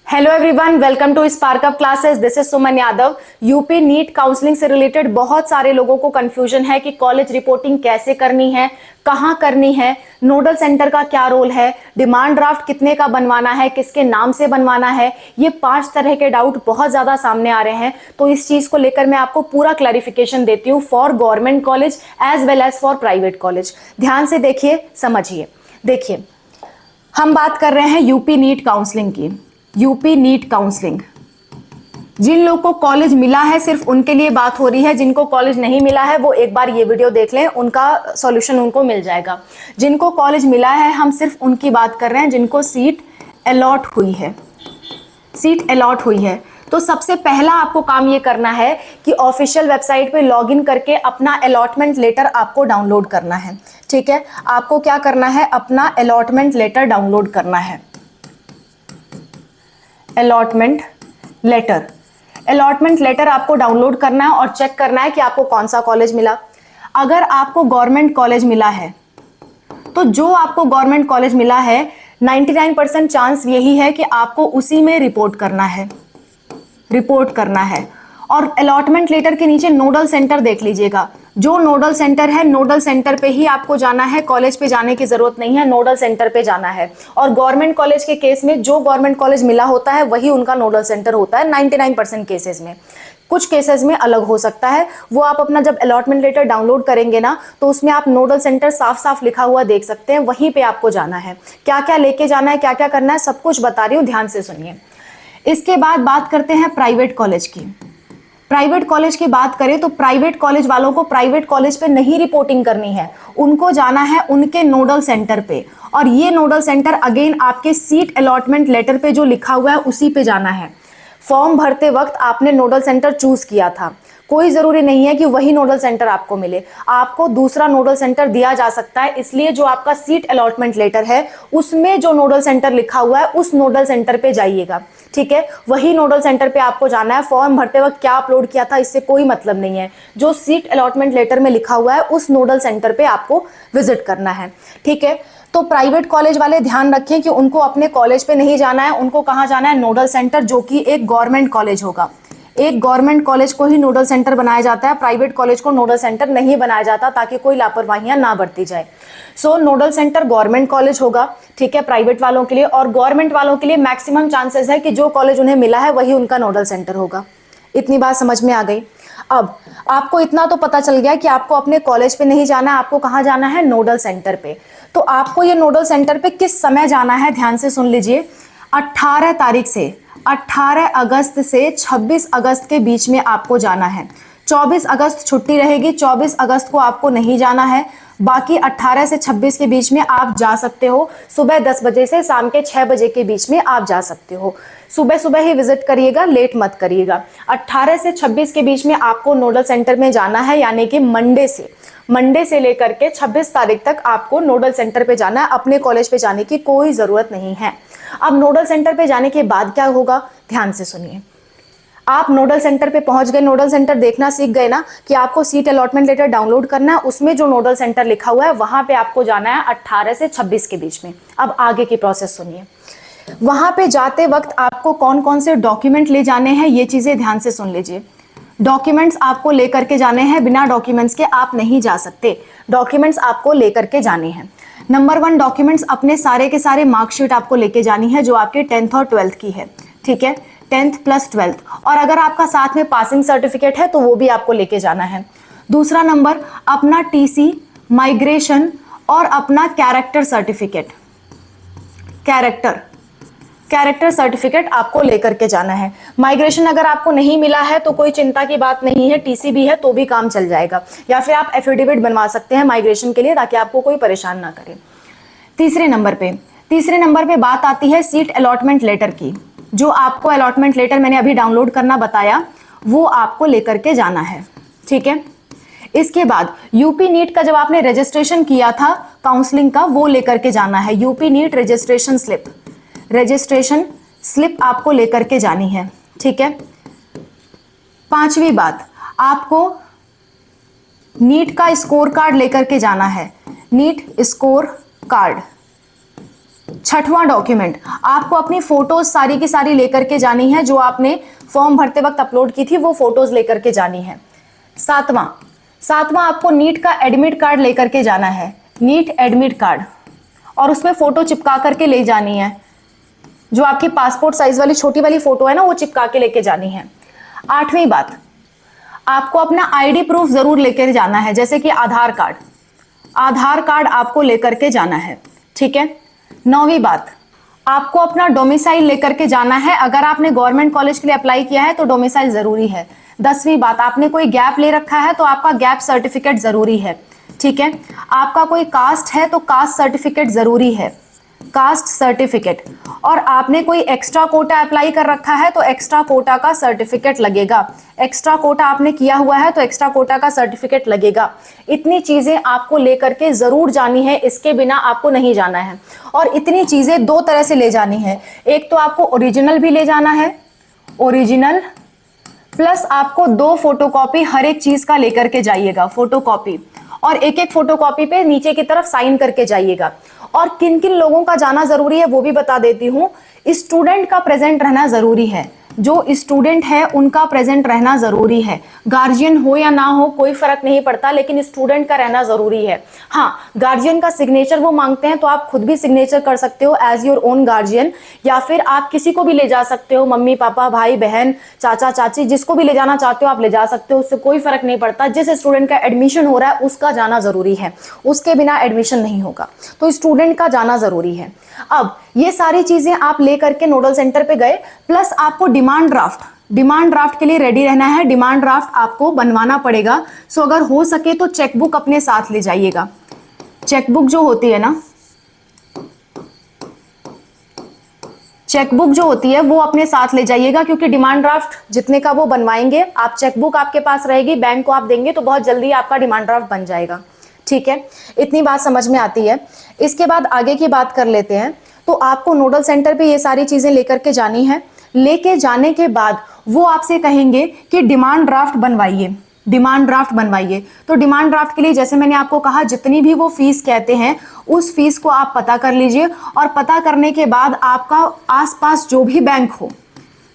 Hello everyone, welcome to Spark Up classes. This is Suman Yadav. UP NEET counselling से related बहुत सारे लोगों को कंफ्यूजन है कि कॉलेज रिपोर्टिंग कैसे करनी है, कहां करनी है, नोडल सेंटर का क्या रोल है, डिमांड ड्राफ्ट कितने का बनवाना है, किसके नाम से बनवाना है। ये 5 तरह के डाउट बहुत ज्यादा सामने आ रहे हैं, तो इस चीज को लेकर मैं आपको पूरा क्लैरिफिकेशन देती हूँ for government college as well as for private college. ध्यान से देखिए, समझिए। देखिए, हम बात कर रहे हैं यूपी नीट काउंसलिंग की। यूपी नीट काउंसलिंग, जिन लोगों को कॉलेज मिला है सिर्फ उनके लिए बात हो रही है। जिनको कॉलेज नहीं मिला है वो एक बार ये वीडियो देख लें, उनका सॉल्यूशन उनको मिल जाएगा। जिनको कॉलेज मिला है हम सिर्फ उनकी बात कर रहे हैं जिनको सीट अलॉट हुई है। सीट अलॉट हुई है तो सबसे पहला आपको काम ये करना है कि ऑफिशियल वेबसाइट पे लॉगिन करके अपना अलॉटमेंट लेटर आपको डाउनलोड करना है। ठीक है, आपको क्या करना है, अपना अलॉटमेंट लेटर डाउनलोड करना है। अलॉटमेंट लेटर, अलॉटमेंट लेटर आपको डाउनलोड करना है और चेक करना है कि आपको कौन सा कॉलेज मिला। अगर आपको गवर्नमेंट कॉलेज मिला है तो जो आपको गवर्नमेंट कॉलेज मिला है 99% चांस यही है कि आपको उसी में रिपोर्ट करना है। रिपोर्ट करना है। और अलॉटमेंट लेटर के नीचे नोडल सेंटर देख लीजिएगा। जो नोडल सेंटर है, नोडल सेंटर पे ही आपको जाना है, कॉलेज पे जाने की जरूरत नहीं है, नोडल सेंटर पे जाना है। और गवर्नमेंट कॉलेज के केस में जो गवर्नमेंट कॉलेज मिला होता है वही उनका नोडल सेंटर होता है 99% केसेस में। कुछ केसेस में अलग हो सकता है, वो आप अपना जब अलॉटमेंट लेटर डाउनलोड करेंगे ना तो उसमें आप नोडल सेंटर साफ साफ लिखा हुआ देख सकते हैं, वहीं पे आपको जाना है। क्या क्या लेके जाना है, क्या क्या करना है, सब कुछ बता रही हूँ, ध्यान से सुनिए। इसके बाद बात करते हैं प्राइवेट कॉलेज की। प्राइवेट कॉलेज की बात करें तो प्राइवेट कॉलेज वालों को प्राइवेट कॉलेज पे नहीं रिपोर्टिंग करनी है, उनको जाना है उनके नोडल सेंटर पे। और ये नोडल सेंटर अगेन आपके सीट अलॉटमेंट लेटर पे जो लिखा हुआ है उसी पे जाना है। फॉर्म भरते वक्त आपने नोडल सेंटर चूज किया था, कोई जरूरी नहीं है कि वही नोडल सेंटर आपको मिले, आपको दूसरा नोडल सेंटर दिया जा सकता है। इसलिए जो आपका सीट अलॉटमेंट लेटर है उसमें जो नोडल सेंटर लिखा हुआ है उस नोडल सेंटर पे जाइएगा। ठीक है, वही नोडल सेंटर पे आपको जाना है। फॉर्म भरते वक्त क्या अपलोड किया था इससे कोई मतलब नहीं है, जो सीट अलॉटमेंट लेटर में लिखा हुआ है उस नोडल सेंटर पे आपको विजिट करना है। ठीक है, तो प्राइवेट कॉलेज वाले ध्यान रखें कि उनको अपने कॉलेज पे नहीं जाना है, उनको कहाँ जाना है, नोडल सेंटर, जो कि एक गवर्नमेंट कॉलेज होगा। एक गवर्नमेंट कॉलेज को ही नोडल सेंटर बनाया जाता है, प्राइवेट कॉलेज को नोडल सेंटर नहीं बनाया जाता ताकि कोई लापरवाहियां ना बरती जाए। सो नोडल सेंटर गवर्नमेंट कॉलेज होगा। ठीक है, प्राइवेट वालों के लिए। और गवर्नमेंट वालों के लिए मैक्सिमम चांसेस है कि जो कॉलेज उन्हें मिला है वही उनका नोडल सेंटर होगा। इतनी बात समझ में आ गई। अब आपको इतना तो पता चल गया कि आपको अपने कॉलेज पे नहीं जाना है, आपको कहाँ जाना है, नोडल सेंटर पे। तो आपको ये नोडल सेंटर पे किस समय जाना है, ध्यान से सुन लीजिए। 18 तारीख से 18 अगस्त से 26 अगस्त के बीच में आपको जाना है। 24 अगस्त छुट्टी रहेगी, 24 अगस्त को आपको नहीं जाना है। बाकी 18 से 26 के बीच में आप जा सकते हो। सुबह 10 बजे से शाम के 6 बजे के बीच में आप जा सकते हो। सुबह सुबह ही विजिट करिएगा, लेट मत करिएगा। 18 से 26 के बीच में आपको नोडल सेंटर में जाना है, यानी कि मंडे से लेकर के 26 तारीख तक आपको नोडल सेंटर पे जाना है। अपने कॉलेज पे जाने की कोई जरूरत नहीं है। अब नोडल सेंटर पे जाने के बाद क्या होगा, ध्यान से सुनिए। आप नोडल सेंटर पे पहुंच गए, नोडल सेंटर देखना सीख गए ना कि आपको सीट अलॉटमेंट लेटर डाउनलोड करना है, उसमें जो नोडल सेंटर लिखा हुआ है वहां पे आपको जाना है 18 से 26 के बीच में। अब आगे की प्रोसेस सुनिए। वहां पे जाते वक्त आपको कौन कौन से डॉक्यूमेंट ले जाने हैं ये चीजें ध्यान से सुन लीजिए। डॉक्यूमेंट्स आपको लेकर के जाने हैं, बिना डॉक्यूमेंट्स के आप नहीं जा सकते। डॉक्यूमेंट्स आपको लेकर के जाने हैं। नंबर 1 डॉक्यूमेंट्स, अपने सारे के सारे मार्कशीट आपको लेके जानी है जो आपके 10th और 12th की है। ठीक है, 10th प्लस 12th, और अगर आपका साथ में पासिंग सर्टिफिकेट है तो वो भी आपको लेके जाना है। दूसरा नंबर, अपना टीसी, माइग्रेशन और अपना कैरेक्टर सर्टिफिकेट। कैरेक्टर सर्टिफिकेट आपको लेकर के जाना है। माइग्रेशन अगर आपको नहीं मिला है तो कोई चिंता की बात नहीं है, टीसी भी है तो भी काम चल जाएगा, या फिर आप एफिडेविट बनवा सकते हैं माइग्रेशन के लिए ताकि आपको कोई परेशान ना करे। तीसरे नंबर पे बात आती है सीट अलॉटमेंट लेटर की। जो आपको अलॉटमेंट लेटर मैंने अभी डाउनलोड करना बताया वो आपको लेकर के जाना है। ठीक है, इसके बाद यूपी नीट का जब आपने रजिस्ट्रेशन किया था काउंसलिंग का, वो लेकर के जाना है। यूपी नीट रजिस्ट्रेशन स्लिप आपको लेकर के जानी है। ठीक है, 5वीं बात, आपको नीट का स्कोर कार्ड लेकर के जाना है। नीट स्कोर कार्ड छठवां डॉक्यूमेंट, आपको अपनी फोटोज सारी की सारी लेकर के जानी है, जो आपने फॉर्म भरते वक्त अपलोड की थी वो फोटोज लेकर के जानी है। सातवां आपको नीट का एडमिट कार्ड लेकर के जाना है, नीट एडमिट कार्ड, और उसमें फोटो चिपका करके ले जानी है, जो आपकी पासपोर्ट साइज वाली छोटी वाली फोटो है ना, वो चिपका के लेके जानी है। आठवीं बात, आपको अपना आईडी प्रूफ जरूर लेकर जाना है, जैसे कि आधार कार्ड आपको लेकर के जाना है, ठीक है। नौवीं बात, आपको अपना डोमिसाइल लेकर के जाना है, अगर आपने गवर्नमेंट कॉलेज के लिए अप्लाई किया है तो डोमिसाइल जरूरी है। 10वीं बात, आपने कोई गैप ले रखा है तो आपका गैप सर्टिफिकेट जरूरी है, ठीक है। आपका कोई कास्ट है तो कास्ट सर्टिफिकेट जरूरी है, कास्ट सर्टिफिकेट, और आपने कोई एक्स्ट्रा कोटा अप्लाई कर रखा है तो एक्स्ट्रा कोटा का सर्टिफिकेट लगेगा, एक्स्ट्रा कोटा आपने किया हुआ है तो एक्स्ट्रा कोटा का सर्टिफिकेट लगेगा। इतनी चीजें आपको लेकर के जरूर जानी है, इसके बिना आपको नहीं जाना है। और इतनी चीजें दो तरह से ले जानी है, एक तो आपको ओरिजिनल भी ले जाना है, ओरिजिनल प्लस आपको 2 फोटोकॉपी हर एक चीज का लेकर के जाइएगा, फोटोकॉपी, और एक एक फोटोकॉपी पे नीचे की तरफ साइन करके जाइएगा। और किन किन लोगों का जाना जरूरी है वो भी बता देती हूँ। स्टूडेंट का प्रेजेंट रहना जरूरी है, जो स्टूडेंट है उनका प्रेजेंट रहना जरूरी है, गार्जियन हो या ना हो कोई फर्क नहीं पड़ता, लेकिन स्टूडेंट का रहना जरूरी है। हाँ, गार्जियन का सिग्नेचर वो मांगते हैं तो आप खुद भी सिग्नेचर कर सकते हो एज योर ओन गार्जियन, या फिर आप किसी को भी ले जा सकते हो, मम्मी पापा भाई बहन चाचा चाची, जिसको भी ले जाना चाहते हो आप ले जा सकते हो, उससे कोई फर्क नहीं पड़ता। जिस स्टूडेंट का एडमिशन हो रहा है उसका जाना जरूरी है, उसके बिना एडमिशन नहीं होगा, तो स्टूडेंट का जाना जरूरी है। अब ये सारी चीजें आप लेकर के नोडल सेंटर पे गए, प्लस आपको डिमांड ड्राफ्ट के लिए रेडी रहना है, डिमांड ड्राफ्ट आपको बनवाना पड़ेगा। सो अगर हो सके तो चेकबुक अपने साथ ले जाइएगा, चेकबुक जो होती है ना, चेकबुक जो होती है वो अपने साथ ले जाइएगा, क्योंकि डिमांड ड्राफ्ट जितने का वो बनवाएंगे, आप चेकबुक आपके पास रहेगी, बैंक को आप देंगे तो बहुत जल्दी आपका डिमांड ड्राफ्ट बन जाएगा, ठीक है। इतनी बात समझ में आती है। इसके बाद आगे की बात कर लेते हैं। तो आपको नोडल सेंटर पे ये सारी चीजें लेकर के जानी है, लेके जाने के बाद वो आपसे कहेंगे कि डिमांड ड्राफ्ट बनवाइए, डिमांड ड्राफ्ट बनवाइए। तो डिमांड ड्राफ्ट के लिए जैसे मैंने आपको कहा, जितनी भी वो फीस कहते हैं उस फीस को आप पता कर लीजिए, और पता करने के बाद आपका आसपास जो भी बैंक हो,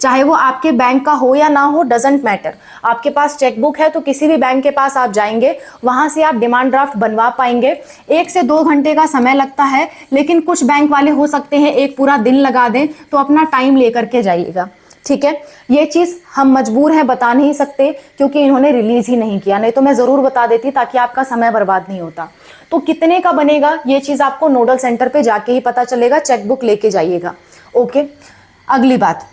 चाहे वो आपके बैंक का हो या ना हो, डजेंट मैटर, आपके पास चेकबुक है तो किसी भी बैंक के पास आप जाएंगे, वहां से आप डिमांड ड्राफ्ट बनवा पाएंगे। 1 से 2 घंटे का समय लगता है, लेकिन कुछ बैंक वाले हो सकते हैं एक पूरा दिन लगा दें, तो अपना टाइम लेकर के जाइएगा, ठीक है। ये चीज हम मजबूर हैं बता नहीं सकते, क्योंकि इन्होंने रिलीज ही नहीं किया, नहीं तो मैं जरूर बता देती ताकि आपका समय बर्बाद नहीं होता। तो कितने का बनेगा ये चीज आपको नोडल सेंटर पे जाके ही पता चलेगा, चेकबुक लेके जाइएगा, ओके। अगली बात,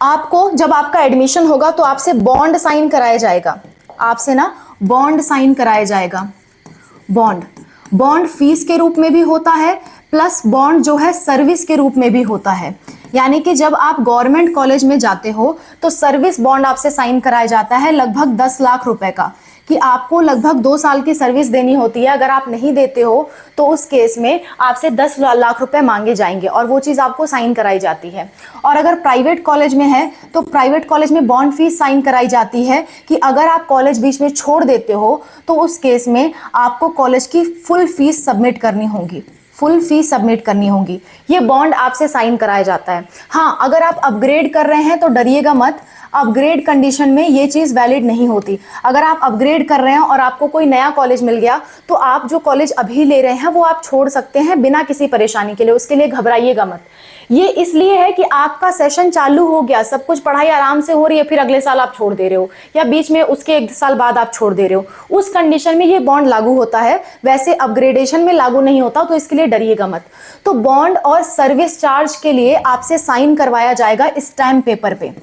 आपको जब आपका एडमिशन होगा तो आपसे बॉन्ड साइन कराया जाएगा, आपसे ना बॉन्ड साइन कराया जाएगा। बॉन्ड फीस के रूप में भी होता है, प्लस बॉन्ड जो है सर्विस के रूप में भी होता है। यानी कि जब आप गवर्नमेंट कॉलेज में जाते हो तो सर्विस बॉन्ड आपसे साइन कराया जाता है, लगभग 10 लाख रुपए का, कि आपको लगभग 2 साल की सर्विस देनी होती है। अगर आप नहीं देते हो तो उस केस में आपसे 10 लाख रुपए मांगे जाएंगे, और वो चीज आपको साइन कराई जाती है। और अगर प्राइवेट कॉलेज में है तो प्राइवेट कॉलेज में बॉन्ड फीस साइन कराई जाती है, कि अगर आप कॉलेज बीच में छोड़ देते हो तो उस केस में आपको कॉलेज की फुल फीस सबमिट करनी होगी, फुल फीस सबमिट करनी होगी। ये बॉन्ड आपसे साइन कराया जाता है। हाँ, अगर आप अपग्रेड कर रहे हैं तो डरिएगा मत, अपग्रेड कंडीशन में ये चीज वैलिड नहीं होती। अगर आप अपग्रेड कर रहे हैं और आपको कोई नया कॉलेज मिल गया तो आप जो कॉलेज अभी ले रहे हैं वो आप छोड़ सकते हैं बिना किसी परेशानी के लिए, उसके लिए घबराइएगा मत। ये इसलिए है कि आपका सेशन चालू हो गया, सब कुछ पढ़ाई आराम से हो रही है, फिर अगले साल आप छोड़ दे रहे हो, या बीच में उसके 1 साल बाद आप छोड़ दे रहे हो, उस कंडीशन में ये बॉन्ड लागू होता है, वैसे अपग्रेडेशन में लागू नहीं होता, तो इसके लिए डरिएगा मत। तो बॉन्ड और सर्विस चार्ज के लिए आपसे साइन करवाया जाएगा स्टैम्प पेपर पे,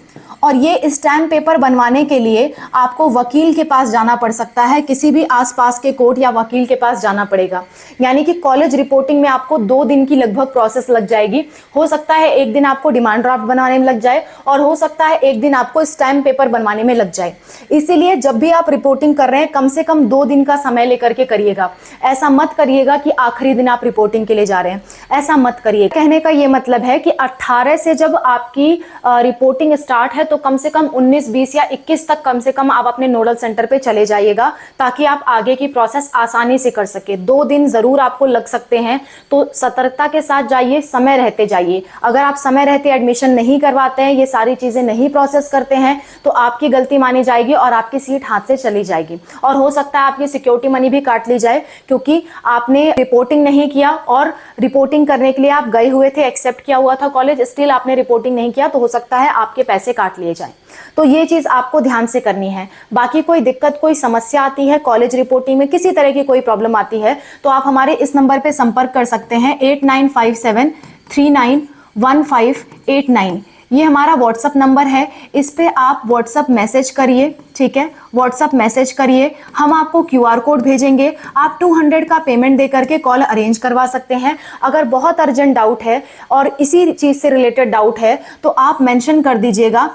और ये स्टैम्प पेपर बनवाने के लिए आपको वकील के पास जाना पड़ सकता है, किसी भी आसपास के कोर्ट या वकील के पास जाना पड़ेगा। यानी कि कॉलेज रिपोर्टिंग में आपको 2 दिन की लगभग प्रोसेस लग जाएगी। हो सकता है 1 दिन आपको डिमांड ड्राफ्ट बनाने में लग जाए, और हो सकता है 1 दिन आपको स्टैम्प पेपर बनवाने में लग जाए। इसीलिए जब भी आप रिपोर्टिंग कर रहे हैं कम से कम 2 दिन का समय लेकर के करिएगा। ऐसा मत करिएगा कि आखिरी दिन आप रिपोर्टिंग के लिए जा रहे हैं, ऐसा मत करिए। कहने का ये मतलब है कि 18 से जब आपकी रिपोर्टिंग स्टार्ट है तो कम से कम 19, 20 या 21 तक कम से कम आप अपने नोडल सेंटर पे चले जाइएगा, ताकि आप आगे की प्रोसेस आसानी से कर सके। 2 दिन जरूर आपको लग सकते हैं, तो सतर्कता के साथ जाइए, समय रहते जाइए। अगर आप समय रहते एडमिशन नहीं करवाते हैं, ये सारी चीजें नहीं प्रोसेस करते हैं, तो आपकी गलती मानी जाएगी और आपकी सीट हाथ से चली जाएगी, और हो सकता है आपकी सिक्योरिटी मनी भी काट ली जाए, क्योंकि आपने रिपोर्टिंग नहीं किया, और रिपोर्टिंग करने के लिए आप गए हुए थे, एक्सेप्ट किया हुआ था कॉलेज, स्टिल आपने रिपोर्टिंग नहीं किया, तो हो सकता है आपके पैसे काट लिए जाए। तो ये चीज आपको ध्यान से करनी है। बाकी कोई दिक्कत, कोई समस्या आती है कॉलेज रिपोर्टिंग में, किसी तरह की कोई प्रॉब्लम आती है, तो आप हमारे इस नंबर पे संपर्क कर सकते हैं 8957391589। ये हमारा व्हाट्सअप नंबर है, इस पे आप व्हाट्सअप मैसेज करिए, ठीक है, व्हाट्सअप मैसेज करिए, हम आपको QR कोड भेजेंगे, आप 200 का पेमेंट दे करके कॉल अरेंज करवा सकते हैं। अगर बहुत अर्जेंट डाउट है और इसी चीज से रिलेटेड डाउट है, तो आप मेंशन कर दीजिएगा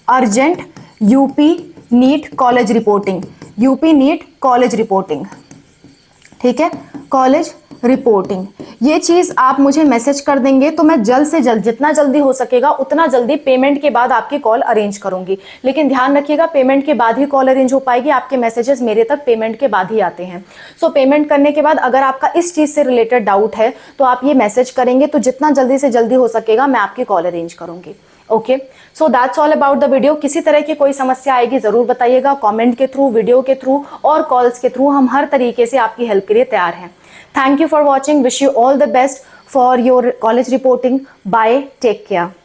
urgent UP NEET college reporting, UP NEET college reporting, ठीक है, कॉलेज रिपोर्टिंग। ये चीज आप मुझे मैसेज कर देंगे तो मैं जल्द से जल्द, जितना जल्दी हो सकेगा उतना जल्दी पेमेंट के बाद आपकी कॉल अरेंज करूंगी। लेकिन ध्यान रखिएगा, पेमेंट के बाद ही कॉल अरेंज हो पाएगी, आपके मैसेजेस मेरे तक पेमेंट के बाद ही आते हैं। सो पेमेंट करने के बाद अगर आपका इस चीज से रिलेटेड डाउट है तो आप ये मैसेज करेंगे, तो जितना जल्दी से जल्दी हो सकेगा मैं आपकी कॉल अरेंज करूंगी। Okay, so that's all about the video. किसी तरह की कोई समस्या आएगी जरूर बताइएगा, कमेंट के थ्रू, वीडियो के थ्रू और कॉल्स के थ्रू, हम हर तरीके से आपकी हेल्प के लिए तैयार हैं। Thank you for watching. Wish you all the best for your college reporting. Bye. Take care.